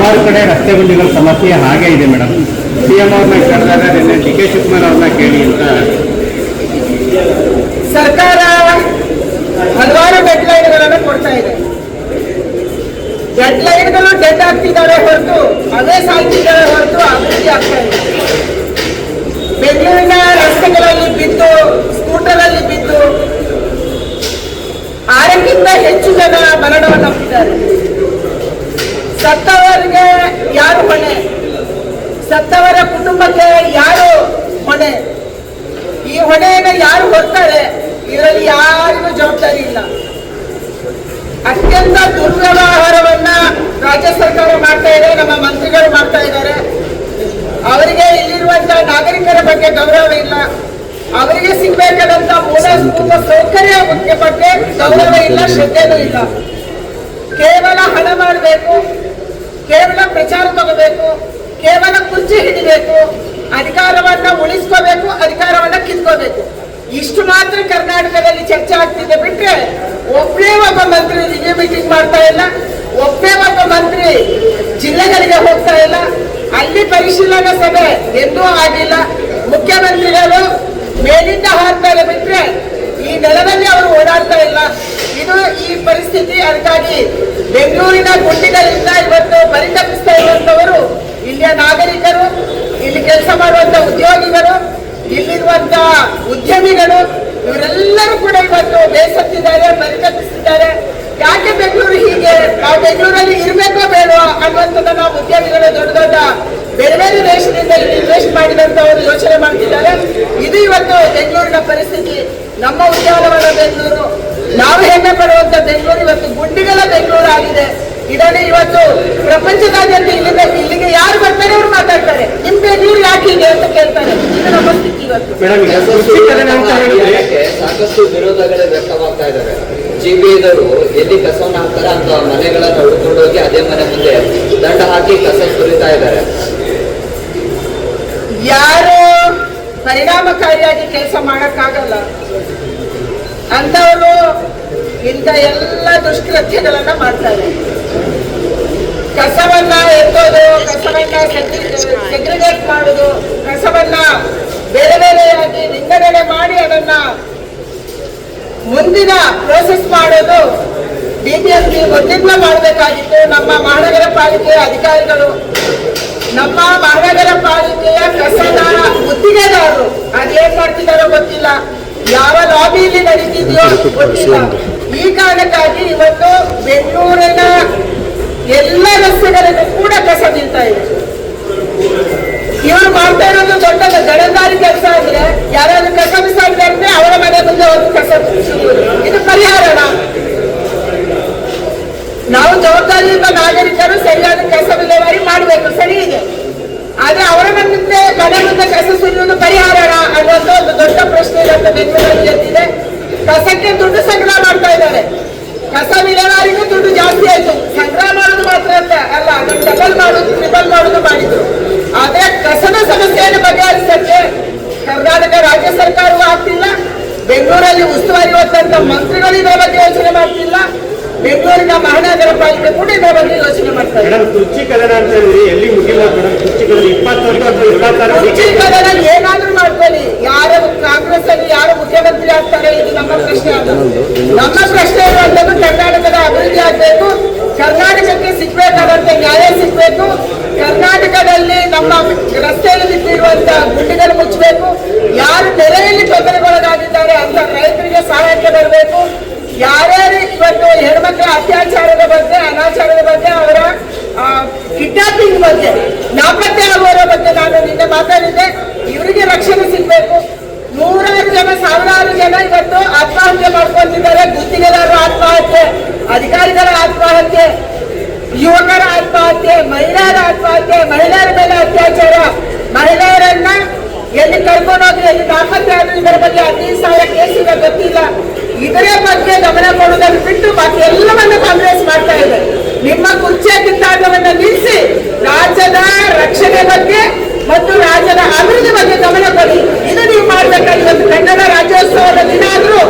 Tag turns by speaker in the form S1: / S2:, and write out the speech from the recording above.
S1: ಹಲವಾರು ಕಡೆ ರಸ್ತೆ ಗುಂಡಿಗಳ ಸಮಸ್ಯೆ ಹಾಗೆ ಇದೆ ಮೇಡಮ್. ಸಿಎಂ ಅವ್ರನ್ನ ಕೇಳಿದಾಗ ನಿನ್ನೆ ಡಿ ಕೆ ಶಿವಕುಮಾರ್ ಅವ್ರನ್ನ ಕೇಳಿ ಅಂತ
S2: ಸರ್ಕಾರ ಹಲವಾರು ಡೆಡ್ಲೈನ್ಗಳನ್ನು ಕೊಡ್ತಾ ಇದೆ. ಡೆಡ್ಲೈನ್ಗಳು ಡೆಡ್ ಆಗ್ತಿದ್ದಾರೆ ಹೊರತು ಅದೇ ಸಾಯ್ತಿದ್ದಾರೆ ಹೊರತು ಅಭಿವೃದ್ಧಿ ಆಗ್ತಾ ಇದೆ. ಬೆಂಗಳೂರಿನ ರಸ್ತೆಗಳಲ್ಲಿ ಬಿದ್ದು, ಸ್ಕೂಟರಲ್ಲಿ ಬಿದ್ದು 6ಕ್ಕಿಂತ ಹೆಚ್ಚು ಜನ ಮರಣವನ್ನಪ್ಪಿದ್ದಾರೆ. ಸತ್ತವರಿಗೆ ಯಾರು ಹೊಣೆ? ಸತ್ತವರ ಕುಟುಂಬಕ್ಕೆ ಯಾರು ಹೊಣೆ? ಈ ಹೊಣೆಯನ್ನು ಯಾರು ಹೊರ್ತಾರೆ? ಇದರಲ್ಲಿ ಯಾರಿಗೂ ಜವಾಬ್ದಾರಿ ಇಲ್ಲ. ಅತ್ಯಂತ ದುರ್ವ್ಯವಹಾರವನ್ನ ರಾಜ್ಯ ಸರ್ಕಾರ ಮಾಡ್ತಾ ಇದೆ, ನಮ್ಮ ಮಂತ್ರಿಗಳು ಮಾಡ್ತಾ ಇದ್ದಾರೆ. ಅವರಿಗೆ ಇಲ್ಲಿರುವಂತಹ ನಾಗರಿಕರ ಬಗ್ಗೆ ಗೌರವ ಇಲ್ಲ. ಅವರಿಗೆ ಸಿಗಬೇಕಾದಂತ ಮೂಲಭೂತ ಸೌಕರ್ಯ ಬಗ್ಗೆ ಗೌರವ ಇಲ್ಲ, ಶ್ರದ್ಧೆನೂ ಇಲ್ಲ. ಕೇವಲ ಹಣ ಮಾಡಬೇಕು, ಕೇವಲ ಪ್ರಚಾರ ತಗೋಬೇಕು, ಕೇವಲ ಕುರ್ಚಿ ಹಿಡಿಬೇಕು, ಅಧಿಕಾರವನ್ನ ಉಳಿಸ್ಕೋಬೇಕು, ಅಧಿಕಾರವನ್ನ ಕಿತ್ಕೋಬೇಕು. ಇಷ್ಟು ಮಾತ್ರ ಕರ್ನಾಟಕದಲ್ಲಿ ಚರ್ಚೆ ಆಗ್ತಿದೆ ಬಿಟ್ರೆ ಒಬ್ಬನೇ ಒಬ್ಬ ಮಂತ್ರಿ ರಿವ್ಯೂ ಮೀಟಿಂಗ್ ಮಾಡ್ತಾ ಇಲ್ಲ, ಒಬ್ಬನೇ ಒಬ್ಬ ಮಂತ್ರಿ ಜಿಲ್ಲೆಗಳಿಗೆ ಹೋಗ್ತಾ ಇಲ್ಲ, ಅಲ್ಲಿ ಪರಿಶೀಲನಾ ಸಭೆ ಎಂದೂ ಆಗಿಲ್ಲ. ಮುಖ್ಯಮಂತ್ರಿಗಳು ಮೇಲಿಂದ ಹಾರ್ತಾರೆ ಬಿಟ್ರೆ ಈ ನೆಲದಲ್ಲಿ ಅವರು ಓಡಾಡ್ತಾ ಇಲ್ಲ. ಇದು ಈ ಪರಿಸ್ಥಿತಿ. ಅದಕ್ಕಾಗಿ ಬೆಂಗಳೂರಿನ ಗುಂಡಿಗಳಿಂದ ಇವತ್ತು ಪರಿತಪಿಸ್ತಾ ಇರುವಂತವರು ಇಲ್ಲಿಯ ನಾಗರಿಕರು, ಇಲ್ಲಿ ಕೆಲಸ ಮಾಡುವಂತ ಉದ್ಯೋಗಿಗಳು, ಇಲ್ಲಿರುವಂತ ಉದ್ಯಮಿಗಳು, ಇವರೆಲ್ಲರೂ ಕೂಡ ಇವತ್ತು ಬೇಸತ್ತಿದ್ದಾರೆ, ಪರಿತಪಿಸಿದ್ದಾರೆ. ಯಾಕೆ ಬೆಂಗಳೂರು ಹೀಗೆ? ನಾವು ಬೆಂಗಳೂರಲ್ಲಿ ಇರಬೇಕೋ ಬೇಡವಾ ಅನ್ನುವಂಥದ್ದನ್ನ ಉದ್ಯಮಿಗಳು ದೊಡ್ಡ ದೊಡ್ಡ ಬೇರೆ ಬೇರೆ ದೇಶದಿಂದ ಇನ್ವೆಸ್ಟ್ ಮಾಡಿದಂತವರು ಯೋಚನೆ ಮಾಡ್ತಿದ್ದಾರೆ. ಇದು ಇವತ್ತು ಬೆಂಗಳೂರಿನ ಪರಿಸ್ಥಿತಿ. ನಮ್ಮ ಉದ್ಯಾನವನ ಬೆಂಗಳೂರು, ನಾವು ಹೆಮ್ಮೆ ಪಡುವಂತ ಬೆಂಗಳೂರು ಇವತ್ತು ಗುಂಡಿಗಳ ಬೆಂಗಳೂರು ಆಗಿದೆ. ಇದನ್ನು ಇವತ್ತು ಪ್ರಪಂಚದಾದ್ಯಂತ ಇಲ್ಲಿಗೆ ಯಾರು ಬರ್ತಾರೆ ಅವರು ಮಾತಾಡ್ತಾರೆ, ನಿಮ್ ಬೆಂಗಳೂರು ಯಾಕೆ ಹೀಗೆ ಅಂತ ಕೇಳ್ತಾರೆ. ಇದು ನಮ್ಮ ಸ್ಥಿತಿ ಇವತ್ತು.
S3: ಸಾಕಷ್ಟು ವಿರೋಧಗಳೇ ವ್ಯಕ್ತವಾಗ್ತಾ ಇದ್ದಾರೆ. ಜಿಬಿದವರು ಎಲ್ಲಿ ಕಸವನ್ನು ಹಾಕ್ತಾರೆ ಅಂತ ಮನೆಗಳನ್ನು ಹುಡುಕೊಂಡು ಹೋಗಿ ಅದೇ ಮನೆ ಮುಂದೆ ದಂಡ ಹಾಕಿ ಕಸ ಸುರಿತಾ ಇದ್ದಾರೆ.
S2: ಯಾರು ಪರಿಣಾಮಕಾರಿಯಾಗಿ ಕೆಲಸ ಮಾಡಕ್ಕಾಗಲ್ಲ ಅಂತವರು ಇಂಥ ಎಲ್ಲ ದುಷ್ಕೃತ್ಯಗಳನ್ನ ಮಾಡ್ತಾರೆ. ಕಸವನ್ನ ಎತ್ತೋದು, ಕಸವನ್ನ ಸೆಗ್ರಿಗೇಟ್ ಮಾಡೋದು, ಕಸವನ್ನ ಬೇರೆ ಬೇರೆಯಾಗಿ ವಿಂಗಡಣೆ ಮಾಡಿ ಅದನ್ನ ಮುಂದಿನ ಪ್ರೋಸೆಸ್ ಮಾಡೋದು ಬಿಬಿಎಂಪಿ ಮೊದಲಿಂದ ಮಾಡಬೇಕಾಗಿತ್ತು. ನಮ್ಮ ಮಹಾನಗರ ಪಾಲಿಕೆಯ ಅಧಿಕಾರಿಗಳು, ನಮ್ಮ ಮಹಾನಗರ ಪಾಲಿಕೆಯ ಕಸದ ಗುತ್ತಿಗೆದಾರರು ಅದೇನ್ ಮಾಡ್ತಿದ್ದಾರೋ ಗೊತ್ತಿಲ್ಲ, ಯಾವ ಲಾಬಿಯಲ್ಲಿ ನಡೀತಿದೆಯೋ ಗೊತ್ತಿಲ್ಲ. ಈ ಕಾರಣಕ್ಕಾಗಿ ಇವತ್ತು ಬೆಂಗಳೂರಿನ ಎಲ್ಲ ರಸ್ತೆಗಳಿಗೂ ಕೂಡ ಕಸ ನಿಲ್ತಾ ಇದೆ. ಇವರು ಮಾಡ್ತಾ ಇರೋದು ದೊಡ್ಡ ಗಡಂದಾರಿ ಕೆಲಸ ಅಂದ್ರೆ ಯಾರಾದ್ರೂ ಕಸ ಬಿಸಾಡಿದ್ರೆ ಅಂದ್ರೆ ಅವರ ಮನೆ ಮುಂದೆ ಒಂದು ಕಸ ಇದು ಪರಿಹಾರನ? ನಾವು ಜವಾಬ್ದಾರಿಯುತ ನಾಗರಿಕರು ಸರಿಯಾದ ಕಸ ವಿಲೇವಾರಿ ಮಾಡಬೇಕು, ಸರಿ ಇದೆ. ಆದ್ರೆ ಅವರ ಮನೆ ಮುಂದೆ ಕಸ ಸುರಿಯುವುದು ಪರಿಹಾರನ ಅನ್ನುವಂತ ಒಂದು ದೊಡ್ಡ ಪ್ರಶ್ನೆ ಇವತ್ತು ಬೆಂಗಳೂರಲ್ಲಿ ಎದ್ದಿದೆ. ಕಸಕ್ಕೆ ದುಡ್ಡು ಸಂಗ್ರಹ ಮಾಡ್ತಾ ಇದ್ದಾರೆ. ಕಸ ವಿಲೇವಾರಿಗೂ ದುಡ್ಡು ಜಾಸ್ತಿ ಆಯ್ತು. ಸಂಗ್ರಹ ಮಾಡೋದು ಮಾತ್ರ ಅಲ್ಲ, ಅದನ್ನು ಡಬಲ್ ಮಾಡೋದು, ಟ್ರಿಬಲ್ ಮಾಡೋದು ಮಾಡಿದ್ರು. ಆದ್ರೆ ಕಸದ ಸಮಸ್ಯೆಯನ್ನು ಬಗೆಹರಿಸಕ್ಕೆ ಕರ್ನಾಟಕ ರಾಜ್ಯ ಸರ್ಕಾರವೂ ಆಗ್ತಿಲ್ಲ. ಬೆಂಗಳೂರಲ್ಲಿ ಉಸ್ತುವಾರಿ ಹೊತ್ತಂತ ಮಂತ್ರಿಗಳು ಇದರ ಬಗ್ಗೆ ಯೋಚನೆ ಮಾಡ್ತಿಲ್ಲ. ಬೆಂಗಳೂರಿನ ಮಹಾನಗರ ಪಾಲಿಕೆ ಕೂಡ ಇದರ ಬಗ್ಗೆ ಯೋಚನೆ ಮಾಡ್ತಾರೆ.
S1: ಕುರ್ಚಿ ಕದನ ಅಂತ ಹೇಳಿದ್ರೆ ಎಲ್ಲಿ ಮುಗಿಲ್ಲ ಮೇಡಮ್. ಕುರ್ಚಿ
S2: ಕದನ ಏನಾದ್ರೂ ಮಾಡ್ಕೊಳ್ಳಿ. ಯಾರು ಕಾಂಗ್ರೆಸ್ ಅಲ್ಲಿ ಯಾರು ಮುಖ್ಯಮಂತ್ರಿ ಆಗ್ತಾರೆ ಇದು ನಮ್ಮ ಪ್ರಶ್ನೆ ಅಲ್ಲ. ನಮ್ಮ ಪ್ರಶ್ನೆ ಇರುವಂತದ್ದು ಕರ್ನಾಟಕದ ಅಭಿವೃದ್ಧಿ ಆಗ್ಬೇಕು, ಕರ್ನಾಟಕಕ್ಕೆ ಸಿಗ್ಬೇಕಾದಂತ ನ್ಯಾಯ ಸಿಗ್ಬೇಕು, ಕರ್ನಾಟಕದಲ್ಲಿ ನಮ್ಮ ರಸ್ತೆಯಲ್ಲಿ ಬಿದ್ದಿರುವಂತಹ ಗುಂಡಿಗಳು ಮುಚ್ಚಬೇಕು, ಯಾರು ನೆರೆಯಲ್ಲಿ ತೊಂದರೆಗೊಳಗಾಗಿದ್ದಾರೆ ಅಂತ ರೈತರಿಗೆ ಸಹಾಯಕ್ಕೆ ಬರಬೇಕು. ಯಾರ್ಯಾರು ಇವತ್ತು ಹೆಣ್ಮಕ್ಳ ಅತ್ಯಾಚಾರದ ಬಗ್ಗೆ, ಅನಾಚಾರದ ಬಗ್ಗೆ, ಅವರ ಕಿಡ್ನಾಪಿಂಗ್ ಬಗ್ಗೆ, ನಾಪತ್ತೆ ಆಗುವವರ ಬಗ್ಗೆ ನಾನು ನಿನ್ನೆ ಮಾತಾಡಿದ್ದೆ. ಇವರಿಗೆ ರಕ್ಷಣೆ ಸಿಗ್ಬೇಕು. ನೂರಾರು ಜನ, ಸಾವಿರಾರು ಜನ ಇವತ್ತು ಆತ್ಮಹತ್ಯೆ ಮಾಡ್ಕೊಂತಿದ್ದಾರೆ. ಗುತ್ತಿಗೆದಾರರ ಆತ್ಮಹತ್ಯೆ, ಅಧಿಕಾರಿಗಳ ಆತ್ಮಹತ್ಯೆ, ಯುವಕರ ಆತ್ಮಹತ್ಯೆ, ಮಹಿಳೆಯರ ಆತ್ಮಹತ್ಯೆ, ಮಹಿಳೆಯರ ಮೇಲೆ ಅತ್ಯಾಚಾರ, ಮಹಿಳೆಯರನ್ನ ಎಲ್ಲಿ ಕರ್ಕೊಂಡೋಗಿ ಎಲ್ಲಿ ನಾಪತ್ತೆ ಆದ್ರೂ ಇದರ ಬಗ್ಗೆ 15,000 ಕೇಸಿಗೆ ಗೊತ್ತಿಲ್ಲ. ಇದರ ಬಗ್ಗೆ ಗಮನ ಕೊಡುವುದನ್ನು ಬಿಟ್ಟು ಬಾಕಿ ಎಲ್ಲವನ್ನ ಕಾಂಗ್ರೆಸ್ ಮಾಡ್ತಾ ಇದೆ. ನಿಮ್ಮ ಕುರ್ಚಿಯ ಕಿತ್ತಾಟವನ್ನು ನಿಲ್ಲಿಸಿ ರಾಜ್ಯದ ರಕ್ಷಣೆ ಬಗ್ಗೆ ಮತ್ತು ರಾಜ್ಯದ ಅಭಿವೃದ್ಧಿ ಬಗ್ಗೆ ಗಮನ ಕೊಡಿ. ಇದು ನೀವು ಮಾಡಬೇಕಾಗಿ. ಇವತ್ತು ಕನ್ನಡ ರಾಜ್ಯೋತ್ಸವದ ದಿನ ಆದ್ರೂ